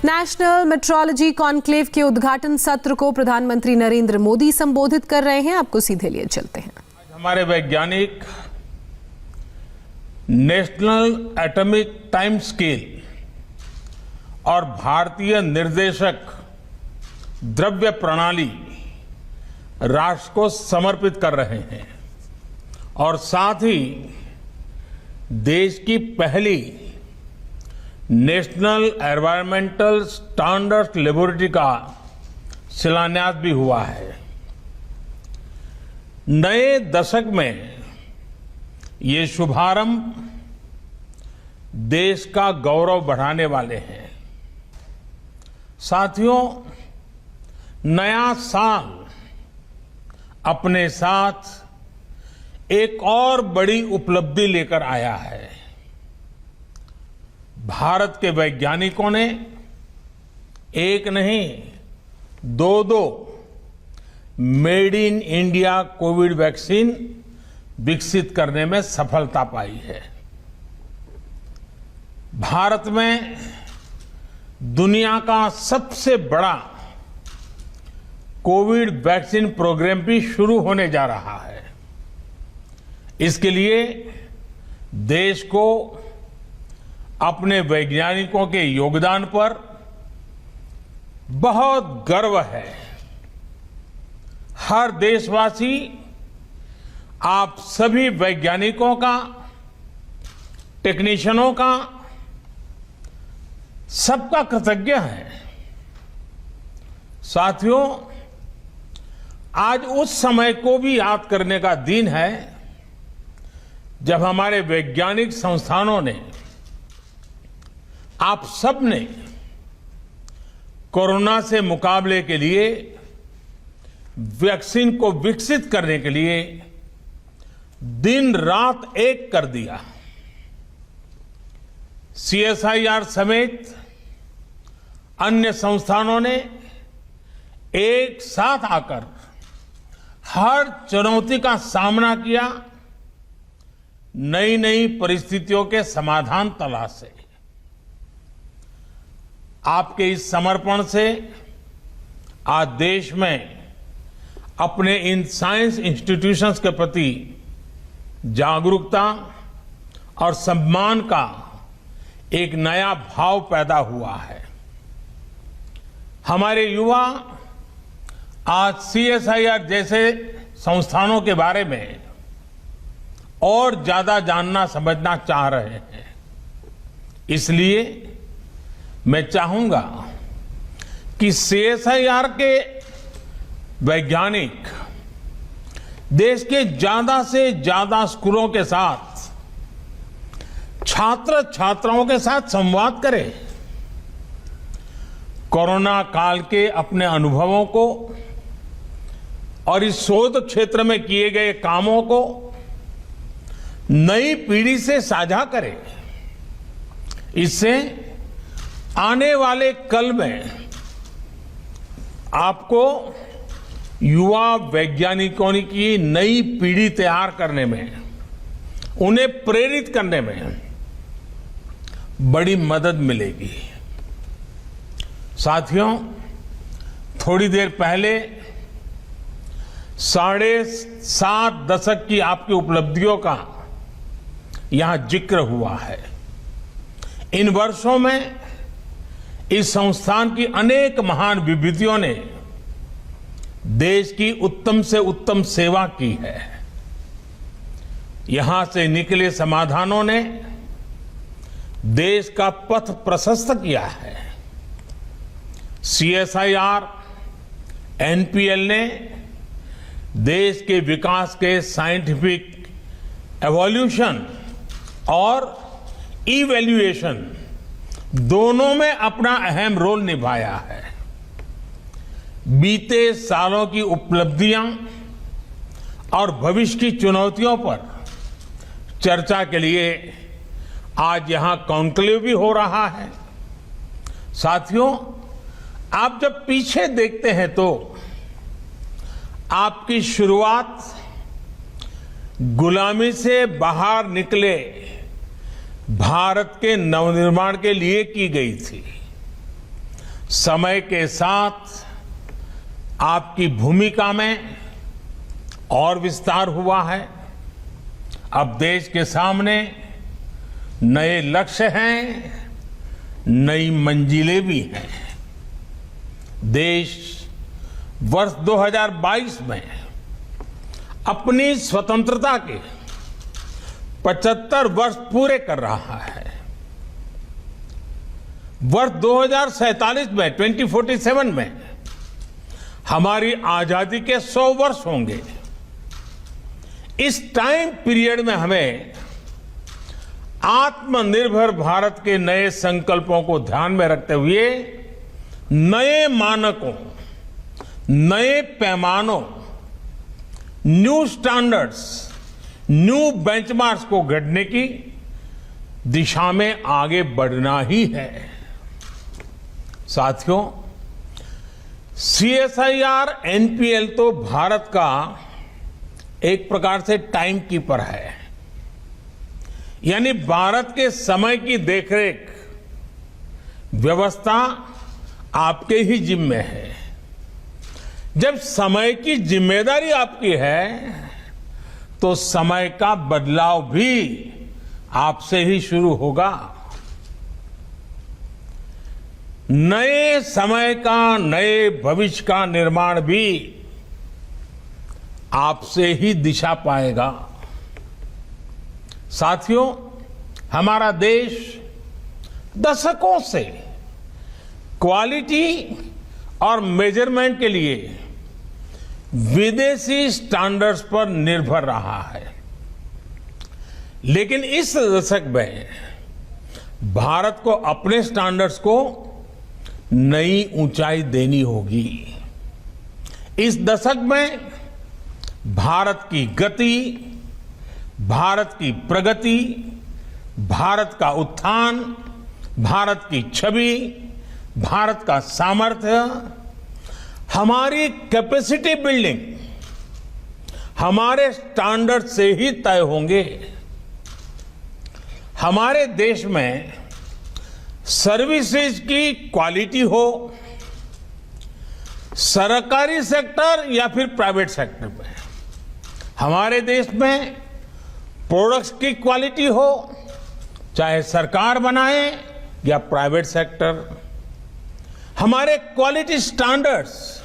National metrology conclave के उद्घाटन सत्र को प्रधानमंत्री नरेंद्र मोदी संबोधित कर रहे हैं। आपको सीधे लिए चलते हैं। हमारे वैज्ञानिक नेशनल एटॉमिक टाइम स्केल और भारतीय निर्देशक द्रव्य प्रणाली राष्ट्र को समर्पित कर रहे हैं और साथ ही देश की पहली नेशनल एनवायरमेंटल स्टैंडर्ड लेबोरेटरी का शिलान्यास भी हुआ है। नए दशक में ये शुभारंभ देश का गौरव बढ़ाने वाले हैं। साथियों, नया साल अपने साथ एक और बड़ी उपलब्धि लेकर आया है। भारत के वैज्ञानिकों ने एक नहीं दो made in India Covid vaccine विकसित करने में सफलता पाई है। भारत में दुनिया का सबसे बड़ा कोविड वैक्सीन प्रोग्राम भी शुरू होने जा रहा है। इसके लिए देश को अपने वैज्ञानिकों के योगदान पर बहुत गर्व है। हर देशवासी आप सभी वैज्ञानिकों का, टेक्नीशियनों का, सबका कृतज्ञ है। साथियों, आज उस समय को भी याद करने का दिन है जब हमारे वैज्ञानिक संस्थानों ने, आप सब ने कोरोना से मुकाबले के लिए वैक्सीन को विकसित करने के लिए दिन रात एक कर दिया। सीएसआईआर समेत अन्य संस्थानों ने एक साथ आकर हर चुनौती का सामना किया, नई नई परिस्थितियों के समाधान तलाशे। आपके इस समर्पण से आज देश में अपने इन साइंस इंस्टीट्यूशंस के प्रति जागरूकता और सम्मान का एक नया भाव पैदा हुआ है। हमारे युवा आज सीएसआईआर जैसे संस्थानों के बारे में और ज्यादा जानना समझना चाह रहे हैं। इसलिए मैं चाहूंगा कि सीएसआईआर के वैज्ञानिक देश के ज्यादा से ज्यादा स्कूलों के साथ, छात्र छात्राओं के साथ संवाद करें। कोरोना काल के अपने अनुभवों को और इस शोध क्षेत्र में किए गए कामों को नई पीढ़ी से साझा करें। इससे आने वाले कल में आपको युवा वैज्ञानिकों की नई पीढ़ी तैयार करने में, उन्हें प्रेरित करने में बड़ी मदद मिलेगी। साथियों, थोड़ी देर पहले 7.5 दशक की आपकी उपलब्धियों का यहां जिक्र हुआ है। इन वर्षों में इस संस्थान की अनेक महान विभूतियों ने देश की उत्तम से उत्तम सेवा की है। यहां से निकले समाधानों ने देश का पथ प्रशस्त किया है। सीएसआईआर, एनपीएल ने देश के विकास के साइंटिफिक एवोल्यूशन और इवैल्यूएशन दोनों में अपना अहम रोल निभाया है। बीते सालों की उपलब्धियां और भविष्य की चुनौतियों पर चर्चा के लिए आज यहां कॉन्क्लेव भी हो रहा है। साथियों, आप जब पीछे देखते हैं तो आपकी शुरुआत गुलामी से बाहर निकले भारत के नवनिर्माण के लिए की गई थी। समय के साथ आपकी भूमिका में और विस्तार हुआ है। अब देश के सामने नए लक्ष्य हैं, नई मंजिलें भी हैं। देश वर्ष 2022 में अपनी स्वतंत्रता के 75 वर्ष पूरे कर रहा है। वर्ष 2047 में 2047 में हमारी आजादी के 100 वर्ष होंगे। इस टाइम पीरियड में हमें आत्मनिर्भर भारत के नए संकल्पों को ध्यान में रखते हुए नए मानकों, नए पैमानों, न्यू स्टैंडर्ड्स, न्यू बेंचमार्क्स को गढ़ने की दिशा में आगे बढ़ना ही है। साथियों, CSIR NPL तो भारत का एक प्रकार से टाइम कीपर है, यानी भारत के समय की देखरेख व्यवस्था आपके ही जिम्मे है। जब समय की जिम्मेदारी आपकी है तो समय का बदलाव भी आपसे ही शुरू होगा। नए समय का, नए भविष्य का निर्माण भी आपसे ही दिशा पाएगा। साथियों, हमारा देश दशकों से क्वालिटी और मेजरमेंट के लिए विदेशी स्टैंडर्ड्स पर निर्भर रहा है, लेकिन इस दशक में भारत को अपने स्टैंडर्ड्स को नई ऊंचाई देनी होगी। इस दशक में भारत की गति, भारत की प्रगति, भारत का उत्थान, भारत की छवि, भारत का सामर्थ्य, हमारी कैपेसिटी बिल्डिंग हमारे स्टैंडर्ड से ही तय होंगे। हमारे देश में सर्विसेज की क्वालिटी हो, सरकारी सेक्टर या फिर प्राइवेट सेक्टर में, हमारे देश में प्रोडक्ट्स की क्वालिटी हो, चाहे सरकार बनाए या प्राइवेट सेक्टर, हमारे क्वालिटी स्टैंडर्ड्स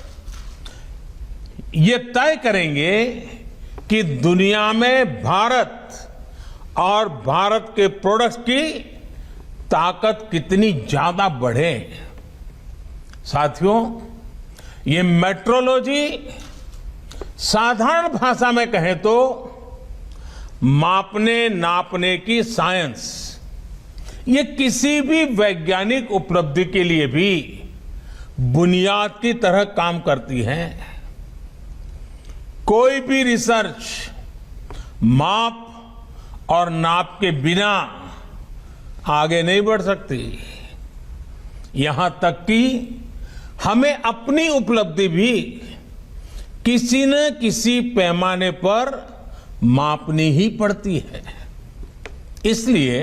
ये तय करेंगे कि दुनिया में भारत और भारत के प्रोडक्ट्स की ताकत कितनी ज्यादा बढ़े। साथियों, ये मेट्रोलॉजी साधारण भाषा में कहें तो मापने नापने की साइंस, ये किसी भी वैज्ञानिक उपलब्धि के लिए भी बुनियाद की तरह काम करती है। कोई भी रिसर्च माप और नाप के बिना आगे नहीं बढ़ सकती। यहां तक कि हमें अपनी उपलब्धि भी किसी न किसी पैमाने पर मापनी ही पड़ती है। इसलिए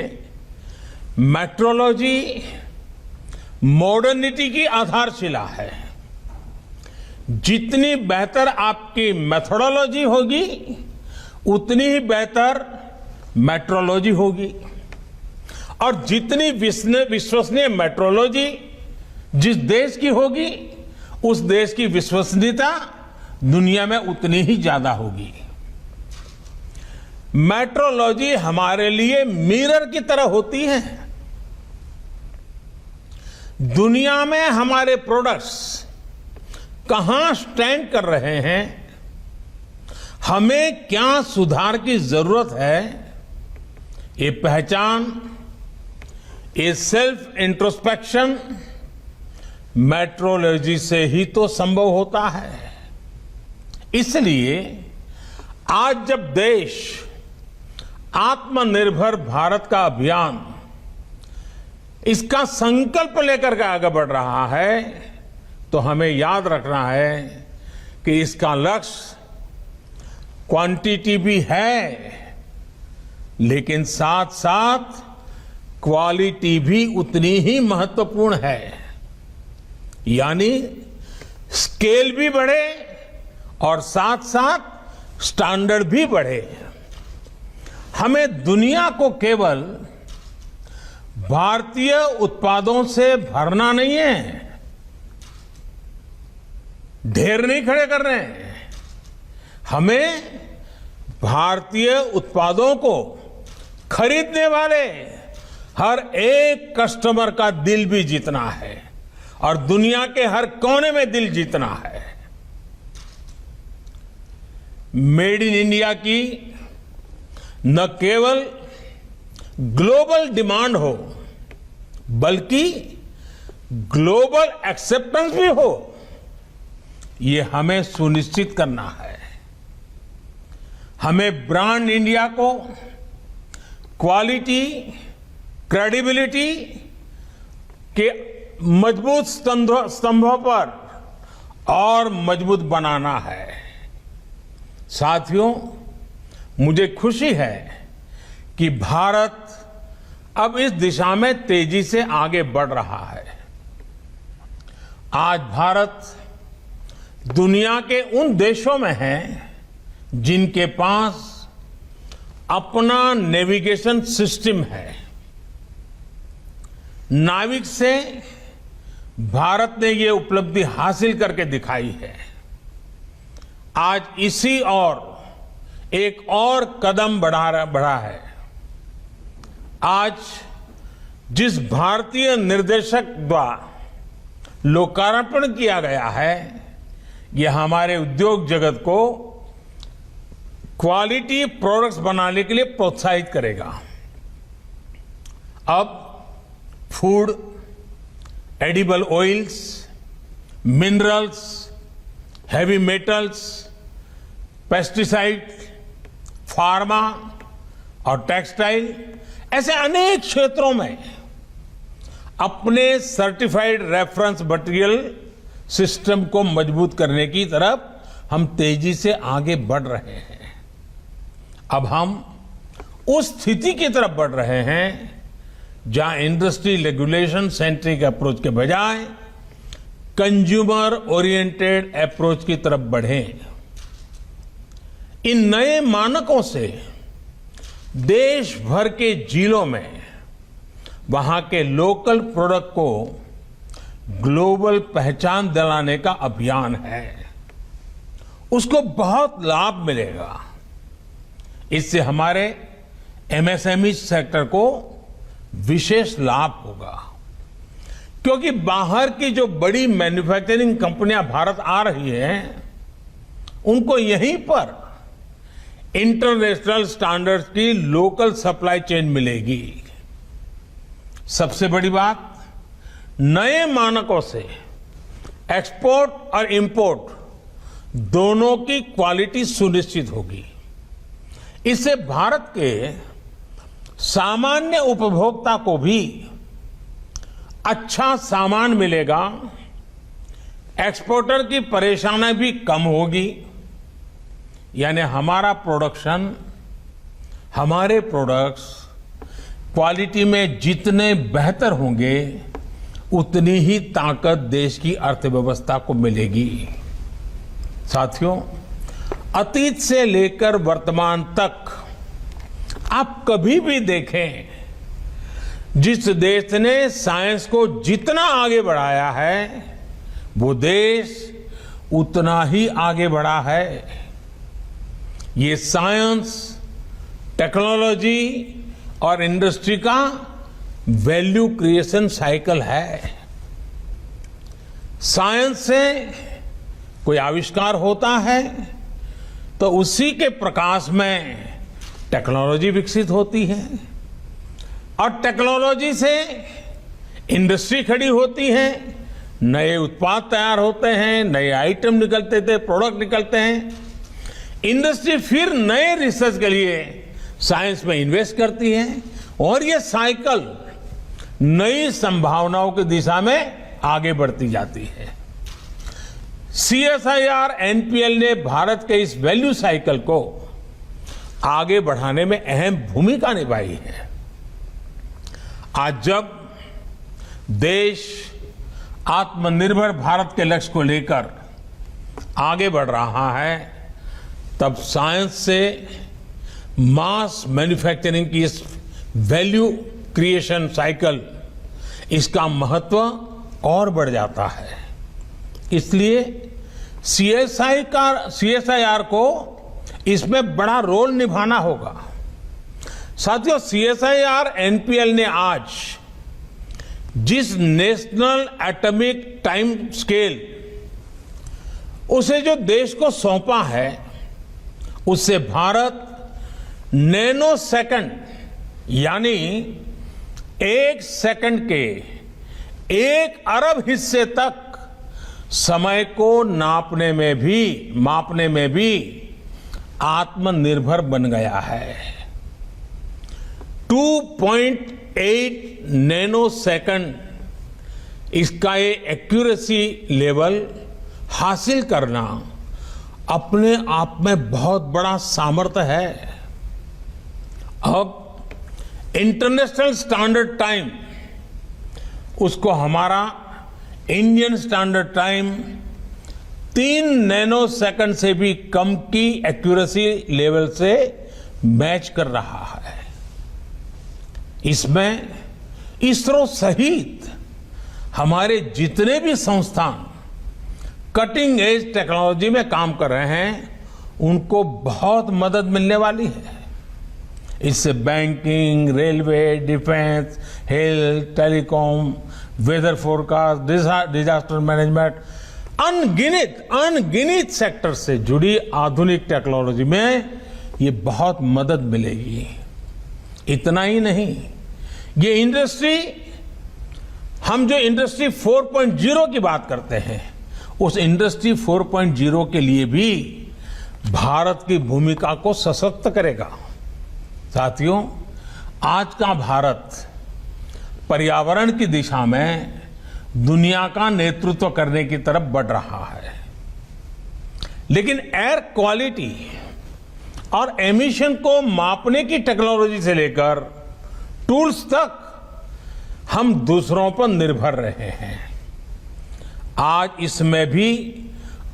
मेट्रोलॉजी मॉडर्निटी की आधारशिला है। जितनी बेहतर आपकी मेथोडोलॉजी होगी, उतनी ही बेहतर मेट्रोलॉजी होगी। और जितनी विश्वसनीय मेट्रोलॉजी जिस देश की होगी, उस देश की विश्वसनीयता दुनिया में उतनी ही ज्यादा होगी। मेट्रोलॉजी हमारे लिए मिरर की तरह होती है। दुनिया में हमारे प्रोडक्ट्स कहां स्टैंड कर रहे हैं, हमें क्या सुधार की जरूरत है, ये पहचान, ये सेल्फ इंट्रोस्पेक्शन मेट्रोलॉजी से ही तो संभव होता है। इसलिए आज जब देश आत्मनिर्भर भारत का अभियान, इसका संकल्प लेकर के आगे बढ़ रहा है, तो हमें याद रखना है कि इसका लक्ष्य क्वांटिटी भी है, लेकिन साथ साथ क्वालिटी भी उतनी ही महत्वपूर्ण है। यानी स्केल भी बढ़े और साथ साथ स्टैंडर्ड भी बढ़े। हमें दुनिया को केवल भारतीय उत्पादों से भरना नहीं है, ढेर नहीं खड़े कर रहे हैं। हमें भारतीय उत्पादों को खरीदने वाले हर एक कस्टमर का दिल भी जीतना है और दुनिया के हर कोने में दिल जीतना है। मेड इन इंडिया की न केवल ग्लोबल डिमांड हो बल्कि ग्लोबल एक्सेप्टेंस भी हो, ये हमें सुनिश्चित करना है। हमें ब्रांड इंडिया को क्वालिटी, क्रेडिबिलिटी के मजबूत स्तंभों पर और मजबूत बनाना है। साथियों, मुझे खुशी है कि भारत अब इस दिशा में तेजी से आगे बढ़ रहा है। आज भारत दुनिया के उन देशों में है जिनके पास अपना नेविगेशन सिस्टम है। नाविक से भारत ने ये उपलब्धि हासिल करके दिखाई है। आज इसी और एक और कदम बढ़ा है। आज जिस भारतीय निर्देशक द्वारा लोकार्पण किया गया है, यह हमारे उद्योग जगत को क्वालिटी प्रोडक्ट्स बनाने के लिए प्रोत्साहित करेगा। अब food, edible oils, minerals, heavy metals, pesticide, pharma और टेक्सटाइल ऐसे अनेक क्षेत्रों में अपने सर्टिफाइड रेफरेंस मटेरियल सिस्टम को मजबूत करने की तरफ हम तेजी से आगे बढ़ रहे हैं। अब हम उस स्थिति की तरफ बढ़ रहे हैं जहां इंडस्ट्री रेगुलेशन सेंट्रिक अप्रोच के बजाय कंज्यूमर ओरिएंटेड अप्रोच की तरफ बढ़ें। इन नए मानकों से देश भर के जिलों में वहां के लोकल प्रोडक्ट को ग्लोबल पहचान दिलाने का अभियान है। उसको बहुत लाभ मिलेगा। इससे हमारे एमएसएमई सेक्टर को विशेष लाभ होगा, क्योंकि बाहर की जो बड़ी मैन्युफैक्चरिंग कंपनियां भारत आ रही हैं, उनको यहीं पर इंटरनेशनल स्टैंडर्ड्स की लोकल सप्लाई चेन मिलेगी। सबसे बड़ी बात, नए मानकों से एक्सपोर्ट और इंपोर्ट दोनों की क्वालिटी सुनिश्चित होगी। इससे भारत के सामान्य उपभोक्ता को भी अच्छा सामान मिलेगा, एक्सपोर्टर की परेशानी भी कम होगी। यानी हमारा प्रोडक्शन, हमारे प्रोडक्ट्स क्वालिटी में जितने बेहतर होंगे, उतनी ही ताकत देश की अर्थव्यवस्था को मिलेगी। साथियों, अतीत से लेकर वर्तमान तक आप कभी भी देखें, जिस देश ने साइंस को जितना आगे बढ़ाया है, वो देश उतना ही आगे बढ़ा है। ये साइंस, टेक्नोलॉजी और इंडस्ट्री का वैल्यू क्रिएशन साइकिल है। साइंस से कोई आविष्कार होता है तो उसी के प्रकाश में टेक्नोलॉजी विकसित होती है और टेक्नोलॉजी से इंडस्ट्री खड़ी होती है, नए उत्पाद तैयार होते हैं, नए आइटम निकलते थे, प्रोडक्ट निकलते हैं। इंडस्ट्री फिर नए रिसर्च के लिए साइंस में इन्वेस्ट करती है और ये साइकिल नई संभावनाओं की दिशा में आगे बढ़ती जाती है। CSIR NPL ने भारत के इस वैल्यू साइकिल को आगे बढ़ाने में अहम भूमिका निभाई है। आज जब देश आत्मनिर्भर भारत के लक्ष्य को लेकर आगे बढ़ रहा है, तब साइंस से मास मैन्युफैक्चरिंग की इस वैल्यू क्रिएशन साइकिल, इसका महत्व और बढ़ जाता है। इसलिए सीएसआईआर को इसमें बड़ा रोल निभाना होगा। साथियों, सीएसआईआर एनपीएल ने आज जिस नेशनल एटॉमिक टाइम स्केल उसे जो देश को सौंपा है, उससे भारत नैनो सेकंड यानी 1 सेकंड के 1 अरब हिस्से तक समय को मापने में भी आत्मनिर्भर बन गया है। 2.8 नैनो सेकंड, इसका ये एक्यूरेसी लेवल हासिल करना अपने आप में बहुत बड़ा सामर्थ्य है। अब इंटरनेशनल स्टैंडर्ड टाइम, उसको हमारा Indian standard time 3 nano second से भी कम की एक्यूरेसी लेवल से मैच कर रहा है। इसमें इसरो सहित हमारे जितने भी संस्थान कटिंग एज टेक्नोलॉजी में काम कर रहे हैं, उनको बहुत मदद मिलने वाली है। इससे banking, railway, defence, health, telecom, weather forecast, disaster management, अनगिनत सेक्टर से जुड़ी आधुनिक टेक्नोलॉजी में ये बहुत मदद मिलेगी। इतना ही नहीं, ये इंडस्ट्री, हम जो इंडस्ट्री 4.0 की बात करते हैं, उस इंडस्ट्री 4.0 के लिए भी भारत की भूमिका को सशक्त करेगा। साथियों, आज का भारत पर्यावरण की दिशा में दुनिया का नेतृत्व करने की तरफ बढ़ रहा है, लेकिन एयर क्वालिटी और एमिशन को मापने की टेक्नोलॉजी से लेकर टूल्स तक हम दूसरों पर निर्भर रहे हैं। आज इसमें भी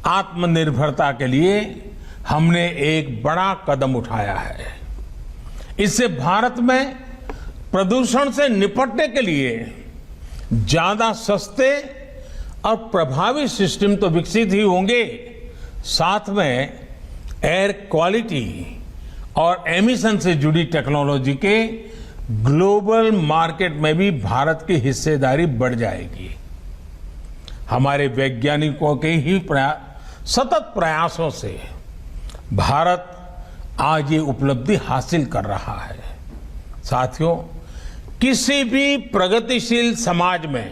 आत्मनिर्भरता के लिए हमने एक बड़ा कदम उठाया है। इससे भारत में प्रदूषण से निपटने के लिए ज्यादा सस्ते और प्रभावी सिस्टम तो विकसित ही होंगे, साथ में एयर क्वालिटी और एमिशन से जुड़ी टेक्नोलॉजी के ग्लोबल मार्केट में भी भारत की हिस्सेदारी बढ़ जाएगी। हमारे वैज्ञानिकों के ही सतत प्रयासों से भारत आज ये उपलब्धि हासिल कर रहा है। साथियों, किसी भी प्रगतिशील समाज में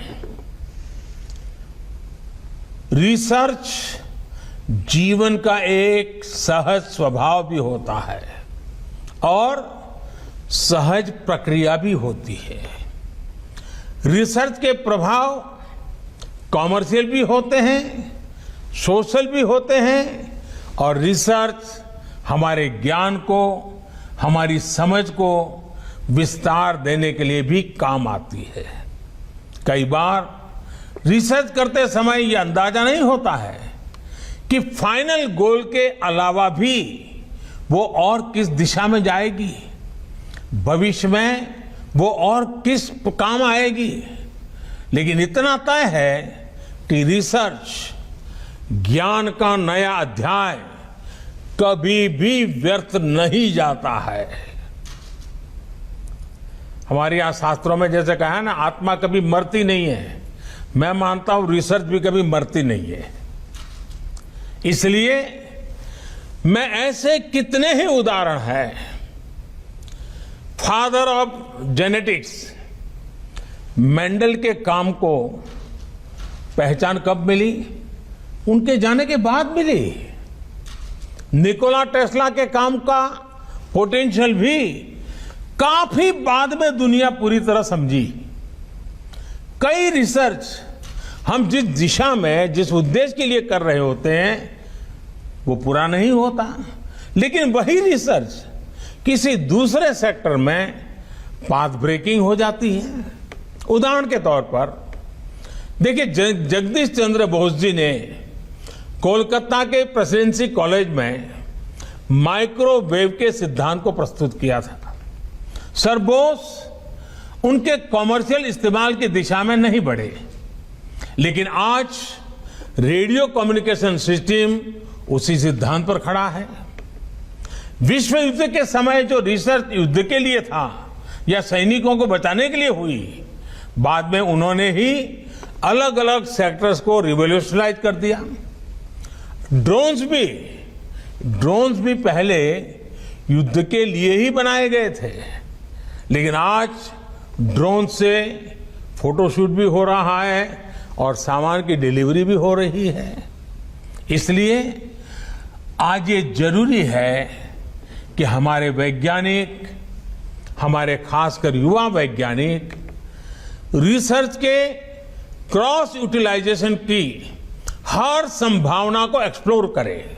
रिसर्च जीवन का एक सहज स्वभाव भी होता है और सहज प्रक्रिया भी होती है। रिसर्च के प्रभाव कॉमर्शियल भी होते हैं, सोशल भी होते हैं, और रिसर्च हमारे ज्ञान को, हमारी समझ को विस्तार देने के लिए भी काम आती है। कई बार रिसर्च करते समय यह अंदाजा नहीं होता है कि फाइनल गोल के अलावा भी वो और किस दिशा में जाएगी, भविष्य में वो और किस काम आएगी। लेकिन इतना तय है कि रिसर्च ज्ञान का नया अध्याय कभी भी व्यर्थ नहीं जाता है। हमारे यहां शास्त्रों में जैसे कहा है ना, आत्मा कभी मरती नहीं है। मैं मानता हूं रिसर्च भी कभी मरती नहीं है। इसलिए मैं ऐसे कितने ही उदाहरण हैं, फादर ऑफ जेनेटिक्स मेंडल के काम को पहचान कब मिली? उनके जाने के बाद मिली। निकोला टेस्ला के काम का पोटेंशियल भी काफी बाद में दुनिया पूरी तरह समझी। कई रिसर्च हम जिस दिशा में, जिस उद्देश्य के लिए कर रहे होते हैं, वो पूरा नहीं होता, लेकिन वही रिसर्च किसी दूसरे सेक्टर में पाथ ब्रेकिंग हो जाती है। उदाहरण के तौर पर देखिए, जगदीश चंद्र बोस जी ने कोलकाता के प्रेसिडेंसी कॉलेज में माइक्रोवेव के सिद्धांत को प्रस्तुत किया था। सर बोस उनके कॉमर्शियल इस्तेमाल की दिशा में नहीं बढ़े, लेकिन आज रेडियो कम्युनिकेशन सिस्टम उसी सिद्धांत पर खड़ा है। विश्व युद्ध के समय जो रिसर्च युद्ध के लिए था या सैनिकों को बचाने के लिए हुई, बाद में उन्होंने ही अलग अलग सेक्टर्स को रिवॉल्यूशनाइज कर दिया। ड्रोन्स भी पहले युद्ध के लिए ही बनाए गए थे, लेकिन आज ड्रोन से फोटोशूट भी हो रहा है और सामान की डिलीवरी भी हो रही है। इसलिए आज ये जरूरी है कि हमारे वैज्ञानिक, हमारे खासकर युवा वैज्ञानिक रिसर्च के क्रॉस यूटिलाइजेशन की हर संभावना को एक्सप्लोर करें।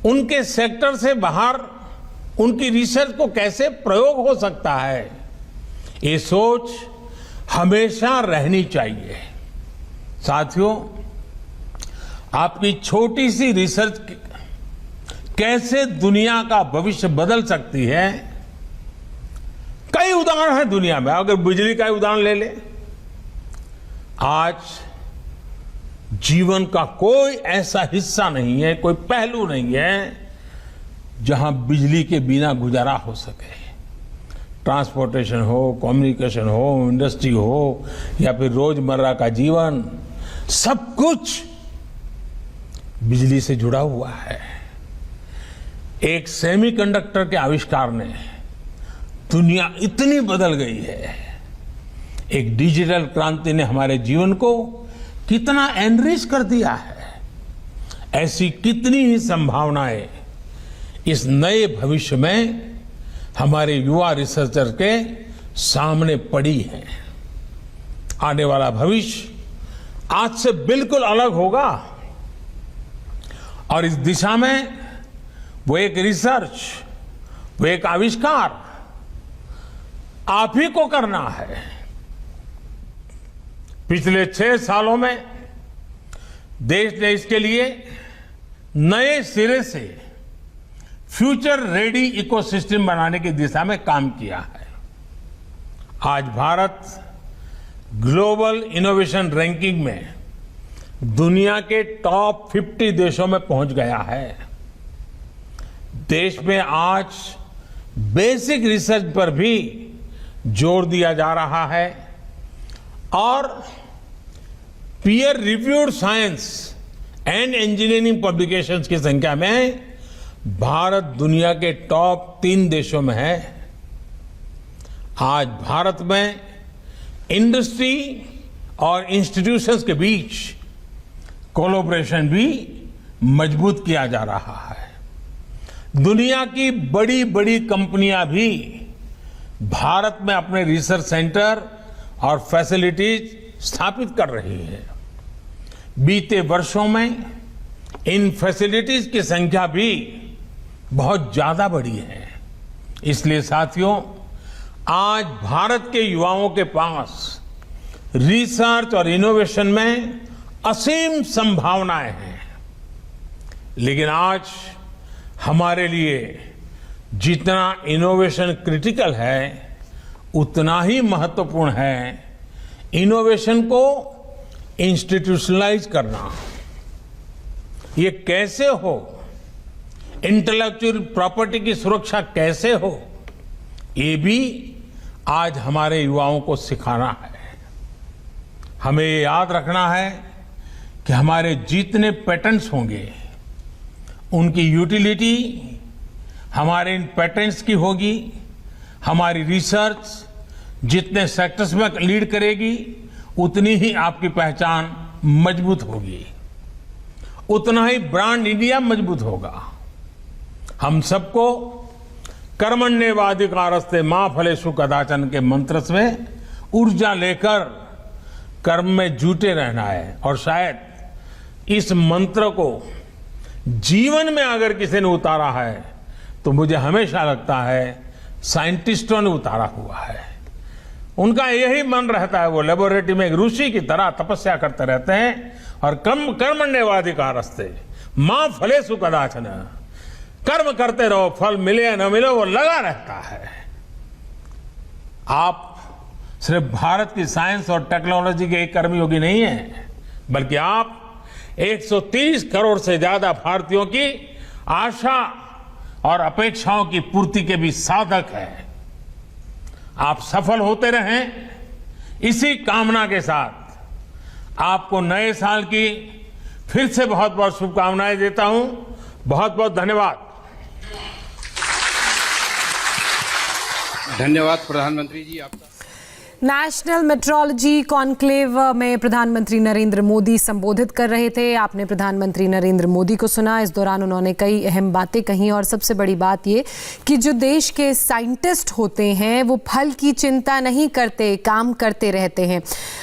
उनके सेक्टर से बाहर उनकी रिसर्च को कैसे प्रयोग हो सकता है, ये सोच हमेशा रहनी चाहिए। साथियों, आपकी छोटी सी रिसर्च कैसे दुनिया का भविष्य बदल सकती है, कई उदाहरण हैं दुनिया में। अगर बिजली का उदाहरण ले ले, आज जीवन का कोई ऐसा हिस्सा नहीं है, कोई पहलू नहीं है जहां बिजली के बिना गुजारा हो सके। ट्रांसपोर्टेशन हो, कम्युनिकेशन हो, इंडस्ट्री हो या फिर रोजमर्रा का जीवन, सब कुछ बिजली से जुड़ा हुआ है। एक सेमीकंडक्टर के आविष्कार ने दुनिया इतनी बदल गई है। एक डिजिटल क्रांति ने हमारे जीवन को कितना एनरिच कर दिया है। ऐसी कितनी ही संभावनाएं इस नए भविष्य में हमारे युवा रिसर्चर के सामने पड़ी है। आने वाला भविष्य आज से बिल्कुल अलग होगा और इस दिशा में वो एक रिसर्च, वो एक आविष्कार आप ही को करना है। पिछले 6 सालों में देश ने इसके लिए नए सिरे से फ्यूचर रेडी इकोसिस्टम बनाने की दिशा में काम किया है। आज भारत ग्लोबल इनोवेशन रैंकिंग में दुनिया के टॉप 50 देशों में पहुंच गया है। देश में आज बेसिक रिसर्च पर भी जोर दिया जा रहा है और peer reviewed science and engineering publications की संख्या में भारत दुनिया के टॉप 3 देशों में है। आज भारत में इंडस्ट्री और इंस्टीट्यूशंस के बीच कोलैबोरेशन भी मजबूत किया जा रहा है। दुनिया की बड़ी बड़ी कंपनियां भी भारत में अपने रिसर्च सेंटर और फैसिलिटीज स्थापित कर रही है। बीते वर्षों में इन फैसिलिटीज की संख्या भी बहुत ज्यादा बढ़ी है। इसलिए साथियों, आज भारत के युवाओं के पास रिसर्च और इनोवेशन में असीम संभावनाएं हैं। लेकिन आज हमारे लिए जितना इनोवेशन क्रिटिकल है, उतना ही महत्वपूर्ण है इनोवेशन को इंस्टीट्यूशनलाइज करना। ये कैसे हो, इंटेलेक्चुअल प्रॉपर्टी की सुरक्षा कैसे हो, ये भी आज हमारे युवाओं को सिखाना है। हमें ये याद रखना है कि हमारे जितने पेटेंट्स होंगे, उनकी यूटिलिटी हमारे इन पेटेंट्स की होगी। हमारी रिसर्च जितने सेक्टर्स में लीड करेगी, उतनी ही आपकी पहचान मजबूत होगी, उतना ही ब्रांड इंडिया मजबूत होगा। हम सबको कर्मण्येवाधिकारस्ते मां फलेषु कदाचन के मंत्र से ऊर्जा लेकर कर्म में जुटे रहना है। और शायद इस मंत्र को जीवन में अगर किसी ने उतारा है, तो मुझे हमेशा लगता है साइंटिस्टों ने उतारा हुआ है। उनका यही मन रहता है, वो लेबोरेटरी में एक ऋषि की तरह तपस्या करते रहते हैं और कर्मण्यवाधिकारस्ते मां फलेषु कदाचन, कर्म करते रहो, फल मिले या न मिले वो लगा रहता है। आप सिर्फ भारत की साइंस और टेक्नोलॉजी के एक कर्मयोगी नहीं है, बल्कि आप 130 करोड़ से ज्यादा भारतीयों की आशा और अपेक्षाओं की पूर्ति के भी साधक हैं। आप सफल होते रहें, इसी कामना के साथ आपको नए साल की फिर से बहुत बहुत शुभकामनाएं देता हूं। बहुत बहुत धन्यवाद। धन्यवाद प्रधानमंत्री जी आपका। नेशनल मेट्रोलॉजी कॉन्क्लेव में प्रधानमंत्री नरेंद्र मोदी संबोधित कर रहे थे। आपने प्रधानमंत्री नरेंद्र मोदी को सुना। इस दौरान उन्होंने कई अहम बातें कही और सबसे बड़ी बात ये कि जो देश के साइंटिस्ट होते हैं वो फल की चिंता नहीं करते, काम करते रहते हैं।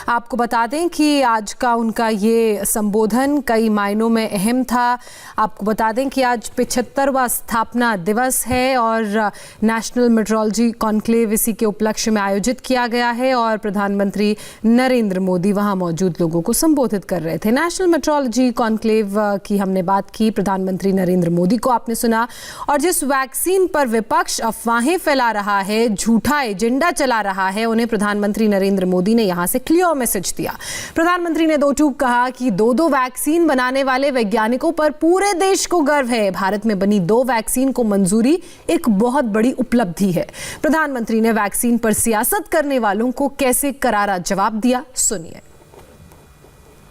आपको बता दें कि आज का उनका ये संबोधन कई मायनों में अहम था। आपको बता दें कि आज 75वां स्थापना दिवस है और नेशनल मेट्रोलॉजी कॉन्क्लेव इसी के उपलक्ष्य में आयोजित किया गया है और प्रधानमंत्री नरेंद्र मोदी वहां मौजूद लोगों को संबोधित कर रहे थे। नेशनल मेट्रोलॉजी कॉन्क्लेव की हमने बात की, प्रधानमंत्री नरेंद्र मोदी को आपने सुना। और जिस वैक्सीन पर विपक्ष अफवाहें फैला रहा है, झूठा एजेंडा चला रहा है, उन्हें प्रधानमंत्री नरेंद्र मोदी ने यहां से क्लियर मैसेज दिया। प्रधानमंत्री ने दो टूक कहा कि दो वैक्सीन बनाने वाले वैज्ञानिकों पर पूरे देश को गर्व है। भारत में बनी 2 वैक्सीन को मंजूरी एक बहुत बड़ी उपलब्धि है। प्रधानमंत्री ने वैक्सीन पर सियासत करने वालों को कैसे करारा जवाब दिया, सुनिए।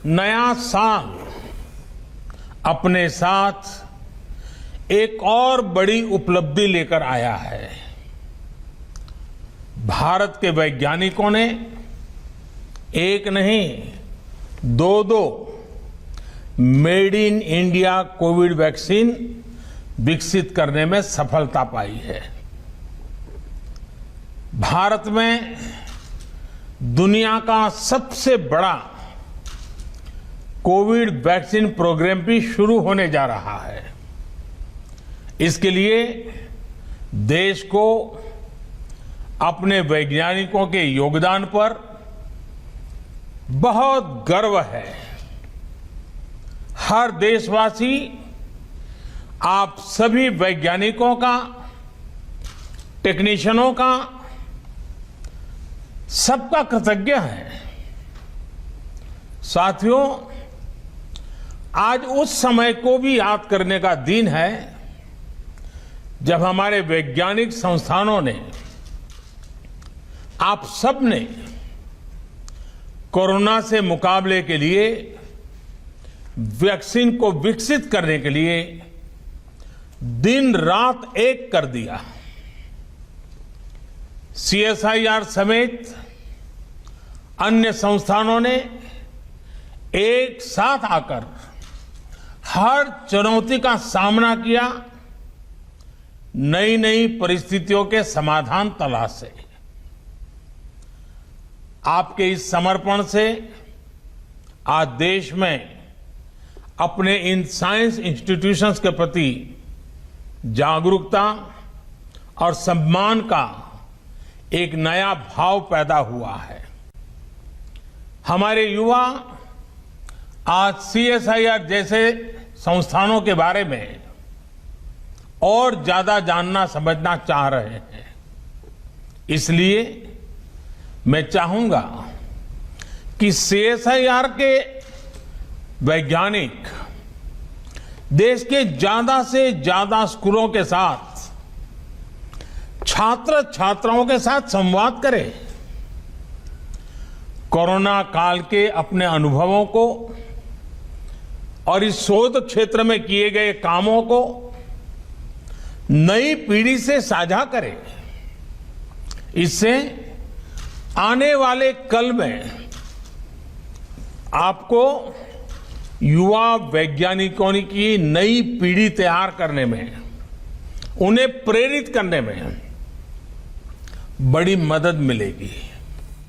नया साल अपने साथ एक और बड़ी उपलब्धि लेकर आया है। भारत के वैज्ञानिकों ने एक नहीं 2 made in India Covid vaccine विकसित करने में सफलता पाई है। भारत में दुनिया का सबसे बड़ा कोविड वैक्सीन प्रोग्राम भी शुरू होने जा रहा है। इसके लिए देश को अपने वैज्ञानिकों के योगदान पर बहुत गर्व है। हर देशवासी आप सभी वैज्ञानिकों का, टेक्नीशियनों का, सबका कृतज्ञ है। साथियों, आज उस समय को भी याद करने का दिन है जब हमारे वैज्ञानिक संस्थानों ने, आप सब ने कोरोना से मुकाबले के लिए वैक्सीन को विकसित करने के लिए दिन रात एक कर दिया। CSIR समेत अन्य संस्थानों ने एक साथ आकर हर चुनौती का सामना किया, नई नई परिस्थितियों के समाधान तलाशे। आपके इस समर्पण से आज देश में अपने इन साइंस इंस्टीट्यूशंस के प्रति जागरूकता और सम्मान का एक नया भाव पैदा हुआ है। हमारे युवा आज CSIR जैसे संस्थानों के बारे में और ज्यादा जानना समझना चाह रहे हैं। इसलिए मैं चाहूंगा कि CSIR के वैज्ञानिक देश के ज्यादा से ज्यादा स्कूलों के साथ, छात्र छात्राओं के साथ संवाद करें। कोरोना काल के अपने अनुभवों को और इस शोध क्षेत्र में किए गए कामों को नई पीढ़ी से साझा करें। इससे आने वाले कल में आपको युवा वैज्ञानिकों की नई पीढ़ी तैयार करने में, उन्हें प्रेरित करने में बड़ी मदद मिलेगी।